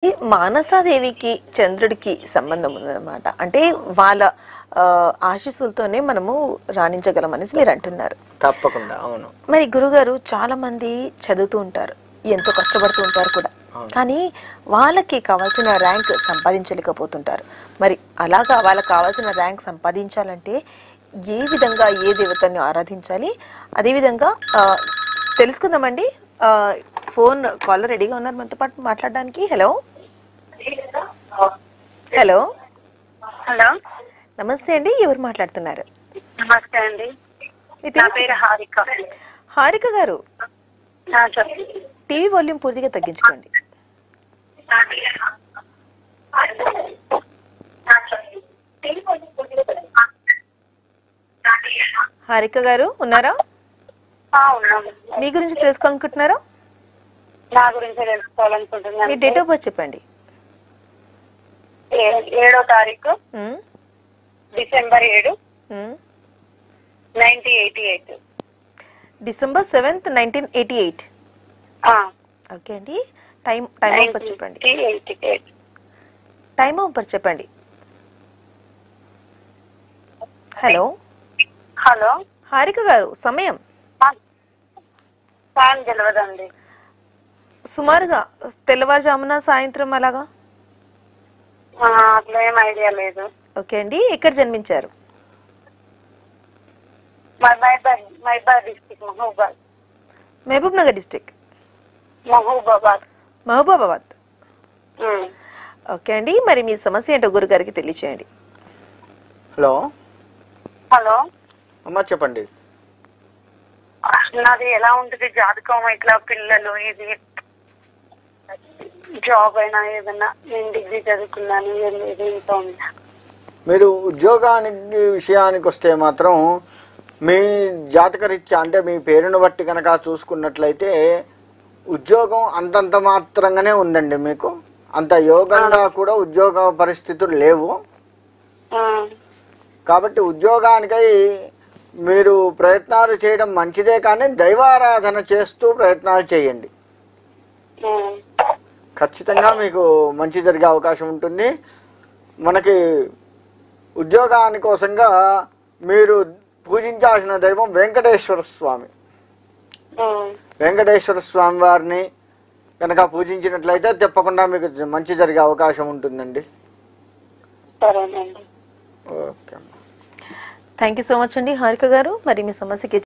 ఈ మానసాదేవికి చంద్రుడికి సంబంధం ఉందన్నమాట. అంటే వాళ్ళ ఆశీస్సులతోనే మనము రాణించగలం అనేసి మీరు అంటున్నారు. తప్పకుండా అవును. మరి గురుగారు చాలా మంది చదువుతూ ఉంటారు, ఎంతో కష్టపడుతూ ఉంటారు కూడా, కానీ వాళ్ళకి కావాల్సిన ర్యాంక్ సంపాదించలేకపోతుంటారు. మరి అలాగా వాళ్ళకి కావాల్సిన ర్యాంక్ సంపాదించాలంటే ఏ విధంగా ఏ దేవతని ఆరాధించాలి, అదేవిధంగా తెలుసుకుందామండి. ఫోన్ కాలర్ రెడీగా ఉన్నారు మనతో పాటు మాట్లాడడానికి. హలో హలో హలో, నమస్తే అండి, ఎవరు మాట్లాడుతున్నారు? నమస్తే అండి, నా పేరు హారిక. హారిక గారు, టీవీ వాల్యూమ్ పూర్తిగా తగ్గించుకోండి. హారిక గారు ఉన్నారా? మీ గురించి తెలుసుకోవాలనుకుంటున్నారా? నా గురించి తెలుసుకోవాలనుకుంటున్నాను. మీ డేట్ ఆఫ్ బర్త్ చెప్పండి. 7వ తారీఖు డిసెంబర్ 7, 1988. December 7th, 1988. ఓకే అండి. టైం ఆఫ్ బర్త్ చెప్పండి. టైం ఆఫ్ బర్త్ చెప్పండి. హలో హలో, హారిక గారు, సమయం తెలియదండి. సుమారుగా తెల్లవారుజామున, సాయంత్రం అలాగా? అట్లా ఏం ఐడియా లేదు. ఓకే అండి. ఎక్కడ జన్మించారు? Mahabubabad district. Mahbub Nagar district. Mahabubabad. Okay అండి. మరి మీ సమస్య ఏంటో గురుగారికి తెలియచేయండి. హలో హలో అమ్మా, చెప్పండి. నాది ఎలా ఉంటుంది జాతకం, ఇట్లా పిల్లలు, ఇది జాబ్ అయినా ఏదన్నా, నేను డిగ్రీ చదువుకున్నాను, ఇది ఇంకా ఉంది. మీరు ఉద్యోగానికి విషయానికి వస్తే మాత్రం మీ జాతకరీత్యా అంటే మీ పేరును బట్టి కనుక చూసుకున్నట్లయితే ఉద్యోగం అంతంత మాత్రంగానే ఉందండి. మీకు అంత యోగంగా కూడా ఉద్యోగ పరిస్థితులు లేవు. కాబట్టి ఉద్యోగానికై మీరు ప్రయత్నాలు చేయడం మంచిదే, కానీ దైవారాధన చేస్తూ ప్రయత్నాలు చేయండి. ఖచ్చితంగా మీకు మంచి జరిగే అవకాశం ఉంటుంది. మనకి ఉద్యోగాని కోసంగా మీరు పూజించాల్సిన దైవం వెంకటేశ్వర స్వామి. వెంకటేశ్వర స్వామి వారిని కనుక పూజించినట్లయితే తప్పకుండా మీకు మంచి జరిగే అవకాశం ఉంటుందండి. సరేనండి. Okay. Thank you so much అండి హారిక గారు. మరి మీ సమస్యకి